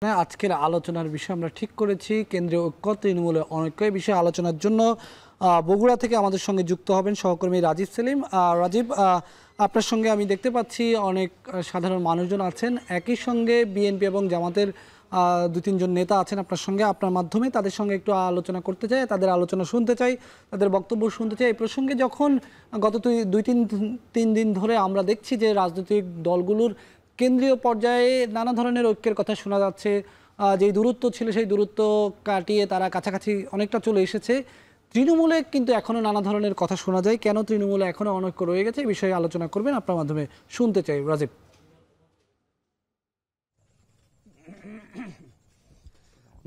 আজকের আলোচনার বিষয় আমরা ঠিক করেছি কেন্দ্রীয় ঐক্য তৃণমূলের অনৈক্য বিষয়ে আলোচনার জন্য বগুড়া থেকে আমাদের সঙ্গে যুক্ত হবেন সহকর্মী রাজীব সেলিম। রাজীব, আপনার সঙ্গে আমি দেখতে পাচ্ছি অনেক সাধারণ মানুষজন আছেন, একই সঙ্গে বিএনপি এবং জামাতের দু তিনজন নেতা আছেন আপনার সঙ্গে। আপনার মাধ্যমে তাদের সঙ্গে একটু আলোচনা করতে চাই, তাদের আলোচনা শুনতে চাই, তাদের বক্তব্য শুনতে চাই। এই প্রসঙ্গে যখন গত তিন দিন ধরে আমরা দেখছি যে রাজনৈতিক দলগুলোর কেন্দ্রীয় পর্যায়ে নানা ধরনের ঐক্যের কথা শোনা যাচ্ছে, যেই দূরত্ব ছিল সেই দূরত্ব কাটিয়ে তারা কাছাকাছি অনেকটা চলে এসেছে। তৃণমূলে কিন্তু এখনও নানা ধরনের কথা শোনা যায়, কেন তৃণমূলে এখনও অনৈক্য রয়ে গেছে এই বিষয়ে আলোচনা করবেন, আপনার মাধ্যমে শুনতে চাই রাজীব।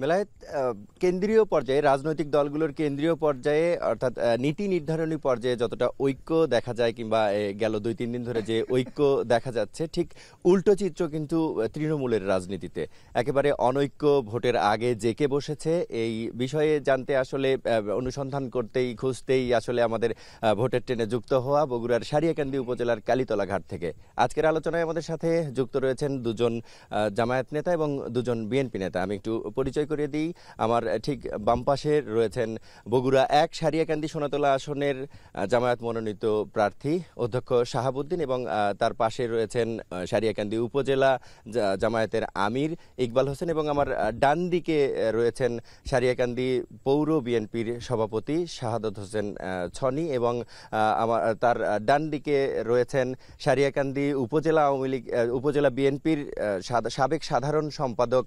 বেলায়েত, কেন্দ্রীয় পর্যায়ে রাজনৈতিক দলগুলোর কেন্দ্রীয় পর্যায়ে অর্থাৎ নীতি নির্ধারণী পর্যায়ে যতটা ঐক্য দেখা যায় কিংবা গেল 2-3 দিন ধরে যে ঐক্য দেখা যাচ্ছে, ঠিক উল্টো চিত্র কিন্তু তৃণমূলের রাজনীতিতে। একেবারে অনৈক্য ভোটের আগে জেকে বসেছে। এই বিষয়ে জানতে আসলে অনুসন্ধান করতেই খুঁজতেই আসলে আমাদের ভোটের ট্রেনে যুক্ত হওয়া বগুড়ার সারিয়াকান্দি উপজেলার কালীতলা ঘাট থেকে। আজকের আলোচনায় আমাদের সাথে যুক্ত রয়েছেন দুজন জামায়াত নেতা এবং দুজন বিএনপি নেতা। আমি একটু পরিচয় করে দিই। আমার ঠিক বাম পাশে রয়েছেন বগুড়া 1 সারিয়াকান্দি সোনাতলা আসনের জামায়াত মনোনীত প্রার্থী অধ্যক্ষ শাহাবুদ্দিন এবং তার পাশে রয়েছেন সারিয়াকান্দি উপজেলা জামায়াতের আমির ইকবাল হোসেন এবং আমার ডান দিকে রয়েছেন সারিয়াকান্দি পৌর বিএনপির সভাপতি শাহাদত হোসেন ছনি এবং আমার তার ডান দিকে রয়েছেন সারিয়াকান্দি উপজেলা আওয়ামী লীগ উপজেলা বিএনপির সাবেক সাধারণ সম্পাদক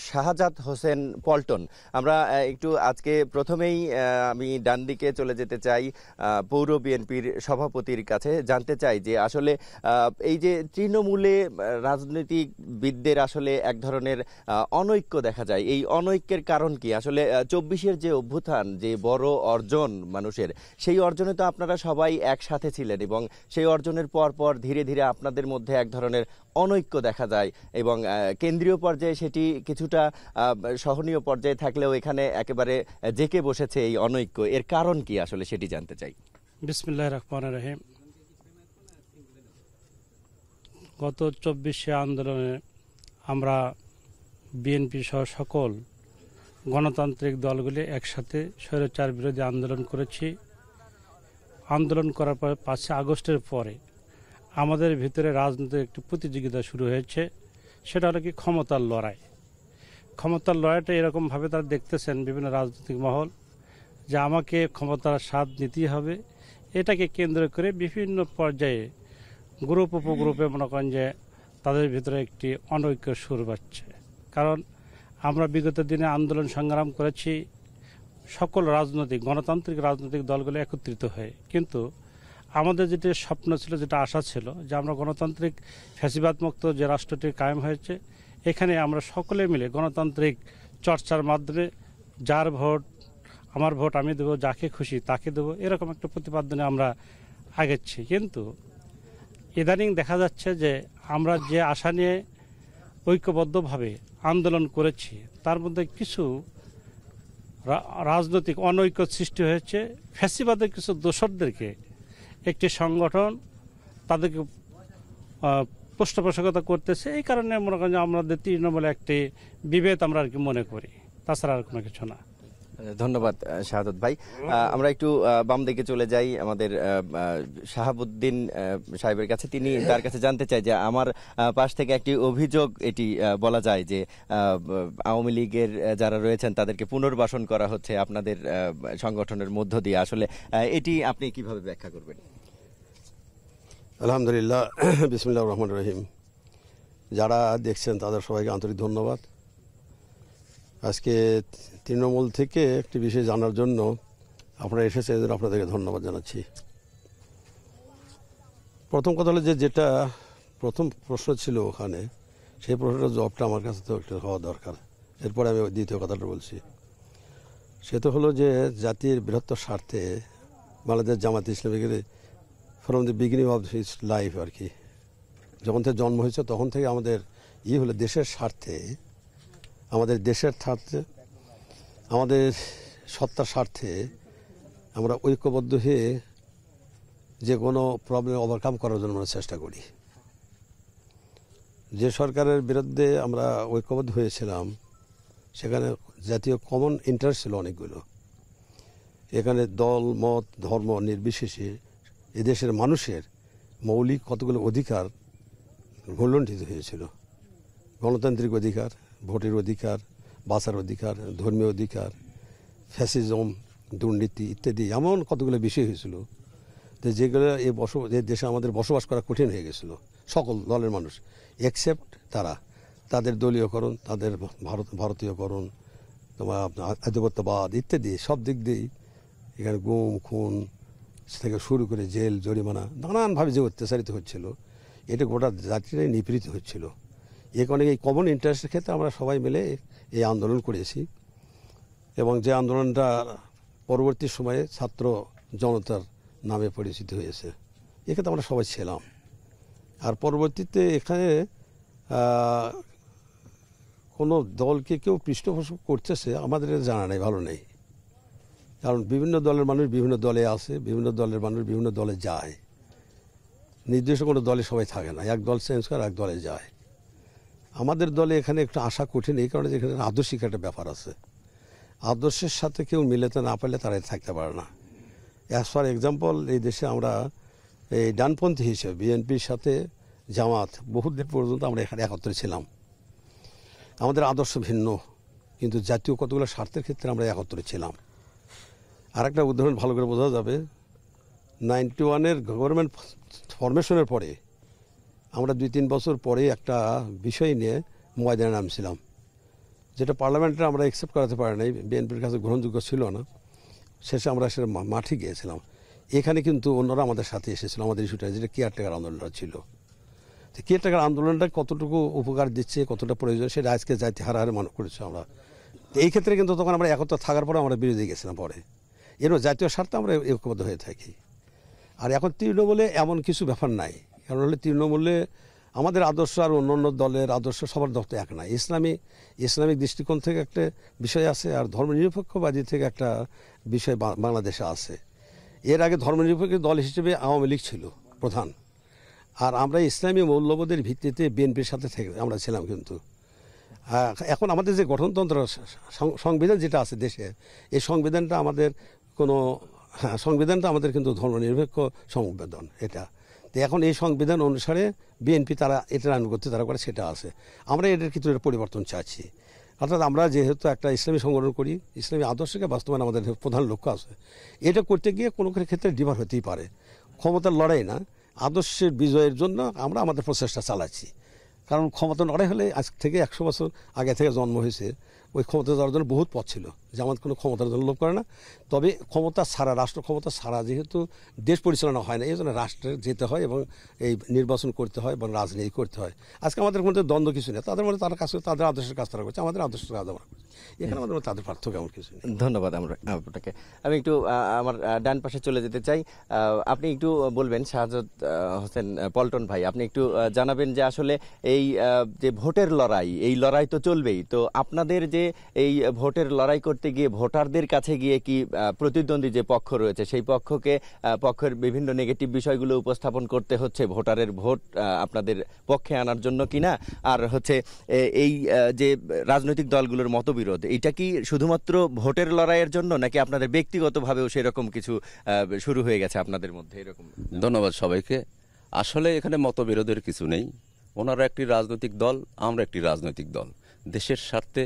শাহজাদ হোসেন পল্টন। আমরা একটু আজকে প্রথমেই আমি ডান দিকে চলে যেতে চাই পৌর বিএনপির সভাপতির কাছে, জানতে চাই যে আসলে এই যে তৃণমূলে রাজনীতিবিদদের আসলে এক ধরনের অনৈক্য দেখা যায়, এই অনৈক্যের কারণ কি? আসলে 24-এর যে অভ্যুত্থান, যে বড় অর্জন মানুষের, সেই অর্জনে তো আপনারা সবাই একসাথে ছিলেন এবং সেই অর্জনের পর পর ধীরে ধীরে আপনাদের মধ্যে এক ধরনের অনৈক্য দেখা যায় এবং কেন্দ্রীয় পর্যায়ে সেটি কিছুটা সহনীয় পর্যায়ে থাকলেও এখানে একেবারে জেকে বসেছে এই অনৈক্য। এর কারণ কি আসলে সেটি জানতে চাই। বিসমিল্লাহির রহমানির রহিম। গত 24শে আন্দোলনে আমরা বিএনপি সহ সকল গণতান্ত্রিক দলগুলি একসাথে স্বৈরাচার বিরোধী আন্দোলন করেছি। আন্দোলন করার পরে 5 আগস্টের পরে আমাদের ভিতরে রাজনৈতিক একটি প্রতিযোগিতা শুরু হয়েছে, সেটা হলো কি ক্ষমতার লড়াই। ক্ষমতার লড়াইটা এরকমভাবে তারা দেখতেছেন বিভিন্ন রাজনৈতিক মহল, যে আমাকে ক্ষমতার স্বাদ নিতেই হবে। এটাকে কেন্দ্র করে বিভিন্ন পর্যায়ে গ্রুপ উপগ্রুপে মনে করেন যে তাদের ভিতরে একটি অনৈক্যের সুর বাজছে। কারণ আমরা বিগত দিনে আন্দোলন সংগ্রাম করেছি সকল গণতান্ত্রিক রাজনৈতিক দলগুলো একত্রিত হয়ে, কিন্তু আমাদের যেটি স্বপ্ন ছিল, যেটা আশা ছিল যে আমরা গণতান্ত্রিক ফ্যাসিবাদ মুক্ত যে রাষ্ট্রটি কায়েম হয়েছে, এখানে আমরা সকলে মিলে গণতান্ত্রিক চর্চার মাধ্যমে যার ভোট আমার ভোট আমি দেবো, যাকে খুশি তাকে দেবো, এরকম একটা প্রতিপাদনে আমরা আগেছি। কিন্তু ইদানিং দেখা যাচ্ছে যে আমরা যে আশা নিয়ে ঐক্যবদ্ধভাবে আন্দোলন করেছি তার মধ্যে কিছু রাজনৈতিক অনৈক্য সৃষ্টি হয়েছে। ফ্যাসিবাদের কিছু দোসরদেরকে একটি সংগঠন তাদেরকে পৃষ্ঠপোষকতা করতেছে, এই কারণে মনে করেন যে আমাদের তৃণমূলে একটি বিভেদ আমরা আর কি মনে করি, তাছাড়া আর কোনো কিছু না। ধন্যবাদ শাহাদত ভাই। আমরা একটু বাম দিকে চলে যাই আমাদের শাহাবুদ্দিন সাহেবের কাছে। তার কাছে জানতে চাই যে আমার পাশ থেকে একটি অভিযোগ এটি বলা যায় যে আওয়ামী লীগের যারা রয়েছেন তাদেরকে পুনর্বাসন করা হচ্ছে আপনাদের সংগঠনের মধ্য দিয়ে। আসলে এটি আপনি কিভাবে ব্যাখ্যা করবেন? আলহামদুলিল্লাহ, বিসমিল্লাহির রহমানির রহিম। যারা দেখছেন তাদের সবাইকে আন্তরিক ধন্যবাদ। আজকে তৃণমূল থেকে একটি বিষয় জানার জন্য আপনারা এসেছেন, এদের আপনাদেরকে ধন্যবাদ জানাচ্ছি। প্রথম কথা হলো যেটা প্রথম প্রশ্ন ছিল ওখানে, সেই প্রশ্নটার জবাবটা আমার কাছে তো একটু হওয়া দরকার। এরপরে আমি দ্বিতীয় কথাটা বলছি, সে তো হলো যে জাতির বৃহত্তর স্বার্থে বাংলাদেশ জামাত ইসলামীকে from the beginning of his life আর কি, যখন থেকে জন্ম হয়েছে তখন থেকে আমাদের হলো দেশের স্বার্থে, আমাদের দেশের স্বার্থে, আমাদের সত্তার স্বার্থে আমরা ঐক্যবদ্ধ হয়ে যে কোনো প্রবলেম ওভারকাম করার জন্য আমরা চেষ্টা করি। যে সরকারের বিরুদ্ধে আমরা ঐক্যবদ্ধ হয়েছিলাম সেখানে জাতীয় কমন ইন্টারেস্ট ছিল অনেকগুলো। এখানে দল মত ধর্ম নির্বিশেষে এদেশের মানুষের মৌলিক কতগুলো অধিকার ভুলণ্ঠিত হয়েছিল। গণতান্ত্রিক অধিকার, ভোটের অধিকার, বাঁচার অধিকার, ধর্মীয় অধিকার, ফ্যাসিজম, দুর্নীতি ইত্যাদি এমন কতগুলো বিষয় হয়েছিল যে যেগুলো এই দেশে আমাদের বসবাস করা কঠিন হয়ে গেছিল। সকল দলের মানুষ এক্সেপ্ট তাদের দলীয়করণ, তাদের ভারতীয়করণ, তোমার আধিপত্যবাদ ইত্যাদি সব দিক দিয়েই এখানে গুম খুন থেকে শুরু করে জেল জরিমানা নানানভাবে যে অত্যাচারিত হচ্ছিল, এটা গোটা জাতিটাই নিপীড়িত হচ্ছিল। এই কারণে এই কমন ইন্টারেস্টের ক্ষেত্রে আমরা সবাই মিলে এই আন্দোলন করেছি এবং যে আন্দোলনটা পরবর্তী সময়ে ছাত্র জনতার নামে পরিচিত হয়েছে। এক্ষেত্রে আমরা সবাই ছিলাম। আর পরবর্তীতে এখানে কোনো দলকে কেউ পৃষ্ঠপোষক করতেছে আমাদের জানা নেই, ভালো নেই। কারণ বিভিন্ন দলের মানুষ বিভিন্ন দলে আছে, বিভিন্ন দলের মানুষ বিভিন্ন দলে যায়। নির্দিষ্ট কোনো দলে সবাই থাকে না, এক দল চেঞ্জ করে এক দলে যায়। আমাদের দলে এখানে একটু আসা কঠিন এই কারণে এখানে আদর্শিক একটা ব্যাপার আছে। আদর্শের সাথে কেউ মিলাতে না পারলে তারা থাকতে পারে না। অ্যাজ ফর এক্সাম্পল, এই দেশে আমরা এই ডানপন্থী হিসেবে বিএনপির সাথে জামাত বহুদিন পর্যন্ত আমরা এখানে একত্রে ছিলাম। আমাদের আদর্শ ভিন্ন, কিন্তু জাতীয় কতগুলো স্বার্থের ক্ষেত্রে আমরা একত্রে ছিলাম। আর একটা উদাহরণ ভালো করে বোঝা যাবে, 91-এর গভর্নমেন্ট ফরমেশনের পরে আমরা 2-3 বছর পরে একটা বিষয় নিয়ে ময়দানে নামছিলাম, যেটা পার্লামেন্টে আমরা অ্যাকসেপ্ট করাতে পারি নাই, বিএনপির কাছে গ্রহণযোগ্য ছিল না। শেষে আমরা সেটা মাঠে গিয়েছিলাম। এখানে কিন্তু অন্যরা আমাদের সাথে এসেছিল আমাদের ইস্যুটা, যেটা কেয়ারটেকার আন্দোলনটা ছিল। তো কেয়ারটেকার আন্দোলনটা কতটুকু উপকার দিচ্ছে, কতটা প্রয়োজন, সেটা আজকে যাইতে হারে হারে মনে করেছি আমরা। তো এই ক্ষেত্রে কিন্তু তখন আমরা একত্র থাকার পরে আমরা বিরোধী গেছিলাম। পরে এরও জাতীয় স্বার্থে আমরা ঐক্যবদ্ধ হয়ে থাকি। আর এখন তৃণমূলে এমন কিছু ব্যাপার নাই। কারণ হলে তৃণমূলে আমাদের আদর্শ আর অন্য দলের আদর্শ সবার দপ্তর এক নাই। ইসলামিক দৃষ্টিকোণ থেকে একটা বিষয় আছে, আর ধর্মনিরপেক্ষবাদী থেকে একটা বিষয় বাংলাদেশে আছে। এর আগে ধর্মনিরপেক্ষ দল হিসেবে আওয়ামী লীগ ছিল প্রধান, আর আমরা ইসলামী মূল্যবোধের ভিত্তিতে বিএনপির সাথে থেকে আমরা ছিলাম। কিন্তু এখন আমাদের যে গঠনতন্ত্র সংবিধান যেটা আছে দেশে, এই সংবিধানটা আমাদের সংবিধানটা আমাদের কিন্তু ধর্মনিরপেক্ষ সংবিধান এটা। তো এখন এই সংবিধান অনুসারে বিএনপি তারা এটার আনুগত্য তারা করে, সেটা আছে। আমরা এটার কিছু পরিবর্তন চাচ্ছি। অর্থাৎ আমরা যেহেতু একটা ইসলামী সংগঠন করি, ইসলামী আদর্শকে বাস্তবায়ন আমাদের প্রধান লক্ষ্য আছে। এটা করতে গিয়ে কোনো ক্ষেত্রে ডিভার হতেই পারে। ক্ষমতার লড়াই না, আদর্শের বিজয়ের জন্য আমরা আমাদের প্রচেষ্টা চালাচ্ছি। কারণ ক্ষমতা লড়াই হলে আজ থেকে 100 বছর আগে থেকে জন্ম হয়েছে, ওই ক্ষমতা যাওয়ার জন্য বহুত পথ ছিল। যেমন কোনো ক্ষমতার জন্য লোভ করে না, তবে ক্ষমতা ছাড়া, রাষ্ট্র ক্ষমতা ছাড়া যেহেতু দেশ পরিচালনা হয় না, এই জন্য রাষ্ট্রে যেতে হয় এবং এই নির্বাচন করতে হয় এবং রাজনীতি করতে হয়। আজকে আমাদের মধ্যে দ্বন্দ্ব কিছু নেই। তাদের মধ্যে তারা কাজ করে, তাদের আদর্শের কাজ তারা করছে, আমাদের আদর্শের কাজ আমরা করছি। এখানে আমাদের মধ্যে তাদের পার্থক্য এমন কিছু নেই। ধন্যবাদ আপনাকে। আমি একটু আমার ডান পাশে চলে যেতে চাই। আপনি একটু বলবেন, শাহাদাত হোসেন পল্টন ভাই, আপনি একটু জানাবেন যে আসলে এই যে ভোটের লড়াই, এই লড়াই তো চলবেই, তো আপনাদের যে এই ভোটের লড়াই করতে গিয়ে ভোটারদের কাছে গিয়ে কি প্রতিদ্বন্দ্বী যে পক্ষ রয়েছে সেই পক্ষের বিভিন্ন নেগেটিভ বিষয়গুলো উপস্থাপন করতে হচ্ছে ভোটারের ভোট আপনাদের পক্ষে আনার জন্য কিনা? আর হচ্ছে এই যে রাজনৈতিক দলগুলোর মতবিরোধ, এটা কি শুধুমাত্র ভোটের লড়াইয়ের জন্য, নাকি আপনাদের ব্যক্তিগতভাবেও সেরকম কিছু শুরু হয়ে গেছে আপনাদের মধ্যে এরকম? ধন্যবাদ সবাইকে। আসলে এখানে মতবিরোধের কিছু নেই। ওনারা একটি রাজনৈতিক দল, আমরা একটি রাজনৈতিক দল। দেশের স্বার্থে,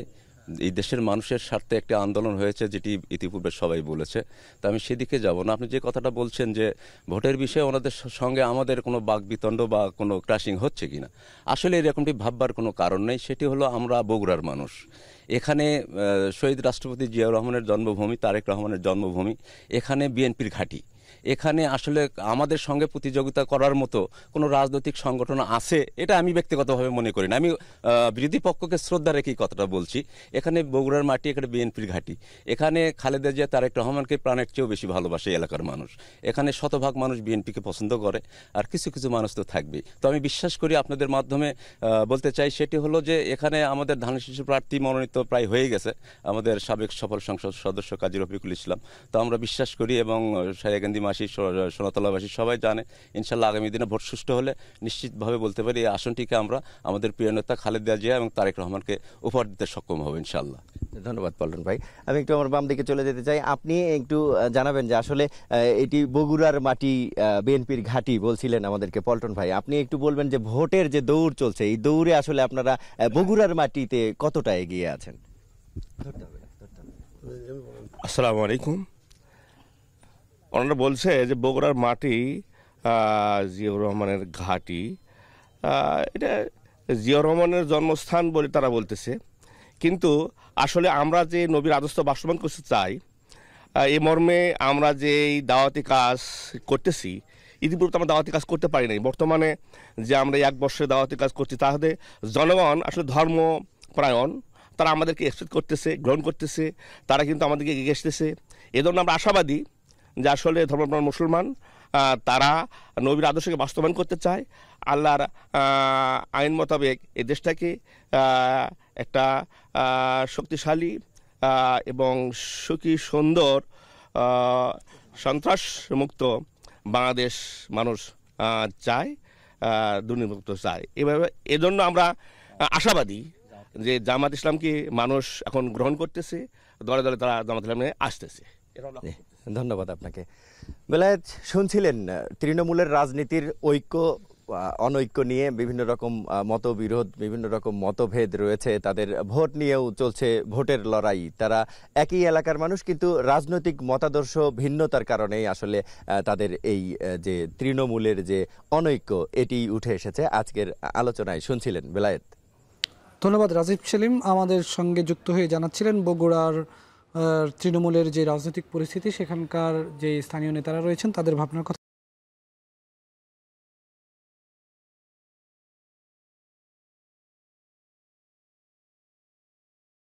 এই দেশের মানুষের স্বার্থে একটি আন্দোলন হয়েছে, যেটি ইতিপূর্বে সবাই বলেছে। তা আমি সেদিকে যাব না। আপনি যে কথাটা বলছেন যে ভোটের বিষয়ে ওনাদের সঙ্গে আমাদের কোনো বাকবিতণ্ড বা কোনো ক্রাশিং হচ্ছে কিনা, আসলে এরকমটি ভাববার কোনো কারণ নেই। সেটি হলো আমরা বগুড়ার মানুষ। এখানে শহীদ রাষ্ট্রপতি জিয়াউর রহমানের জন্মভূমি, তারেক রহমানের জন্মভূমি, এখানে বিএনপির ঘাঁটি। এখানে আসলে আমাদের সঙ্গে প্রতিযোগিতা করার মতো কোনো রাজনৈতিক সংগঠন আছে এটা আমি ব্যক্তিগতভাবে মনে করি না। আমি বিরোধী পক্ষকে শ্রদ্ধা রেখেই কথাটা বলছি। এখানে বগুড়ার মাটি, এখানে বিএনপির ঘাঁটি। এখানে খালেদা জিয়া তারেক রহমানকে প্রাণের চেয়েও বেশি ভালোবাসে এলাকার মানুষ। এখানে শতভাগ মানুষ বিএনপিকে পছন্দ করে, আর কিছু কিছু মানুষ তো থাকবেই। তো আমি বিশ্বাস করি আপনাদের মাধ্যমে বলতে চাই, সেটি হলো যে এখানে আমাদের ধানের শীষের প্রার্থী মনোনীত প্রায় হয়ে গেছে, আমাদের সাবেক সফল সংসদ সদস্য কাজী রফিকুল ইসলাম। তো আমরা বিশ্বাস করি এবং সাহেগান্ধী বগুড়াবাসী সোনাতলাবাসী সবাই জানে। ইনশাল্লাহ আগামী দিনে ভোট সুষ্ঠু হলে নিশ্চিতভাবে বলতে পারি এই আসনটিকে আমরা আমাদের প্রিয় নেতা খালেদা জিয়া এবং তারেক রহমানকে উপহার দিতে সক্ষম হব ইনশাল্লাহ। ধন্যবাদ পল্টন ভাই। আমি একটু আমার বাম দিকে চলে যেতে চাই। আপনি একটু জানাবেন যে আসলে এটি বগুড়ার মাটি, বিএনপির ঘাঁটি বলছিলেন আমাদেরকে পল্টন ভাই। আপনি একটু বলবেন যে ভোটের যে দৌড় চলছে, এই দৌড়ে আসলে আপনারা বগুড়ার মাটিতে কতটা এগিয়ে আছেন? আসসালামু আলাইকুম। ওনারা বলছে যে বগুড়ার মাটি জিয়াউর রহমানের ঘাঁটি, এটা জিয়াউর রহমানের জন্মস্থান বলে তারা বলতেছে, কিন্তু আসলে আমরা যে নবীর আদর্শ বাস্তবায়ন করতে চাই, এই মর্মে আমরা যে এই দাওয়াতি কাজ করতেছি, ইতিপূর্বে আমরা দাওয়াতি কাজ করতে পারি নাই। বর্তমানে যে আমরা 1 বছরে দাওয়াতি কাজ করছি, তাহলে জনগণ আসলে ধর্মপরায়ণ, তারা আমাদেরকে একসেপ্ট করতেছে, গ্রহণ করতেছে, তারা কিন্তু আমাদেরকে এগিয়ে আসতেছে। এজন্য আমরা আশাবাদী যে আসলে ধর্মপ্রাণ মুসলমান তারা নবীর আদর্শকে বাস্তবায়ন করতে চায়। আল্লাহর আইন মোতাবেক এই দেশটাকে একটা শক্তিশালী এবং সুখী সুন্দর সন্ত্রাসমুক্ত বাংলাদেশ মানুষ চায়, দুর্নীতিমুক্ত চায়। এভাবে এজন্য আমরা আশাবাদী যে জামাত ইসলামকে মানুষ এখন গ্রহণ করতেছে, দলে দলে তারা জামাত ইসলামে আসতেছে। ধন্যবাদ আপনাকে। বেলায়েত, শুনছিলেন তৃণমূলের রাজনীতির ঐক্য অনৈক্য নিয়ে বিভিন্ন রকম মতবিরোধ, বিভিন্ন রকম মতভেদ রয়েছে, তাদের ভোট নিয়েও চলছে ভোটের লড়াই। তারা একই এলাকার মানুষ, কিন্তু রাজনৈতিক মতাদর্শ ভিন্নতার কারণেই আসলে তাদের এই যে তৃণমূলের যে অনৈক্য, এটি উঠে এসেছে আজকের আলোচনায়। শুনছিলেন বেলায়েত। ধন্যবাদ রাজীব সেলিম আমাদের সঙ্গে যুক্ত হয়ে জানাচ্ছিলেন বগুড়ার তৃণমূলের যে রাজনৈতিক পরিস্থিতি, সেখানকার যে স্থানীয় নেতারা রয়েছেন তাদের ভাবনার কথা।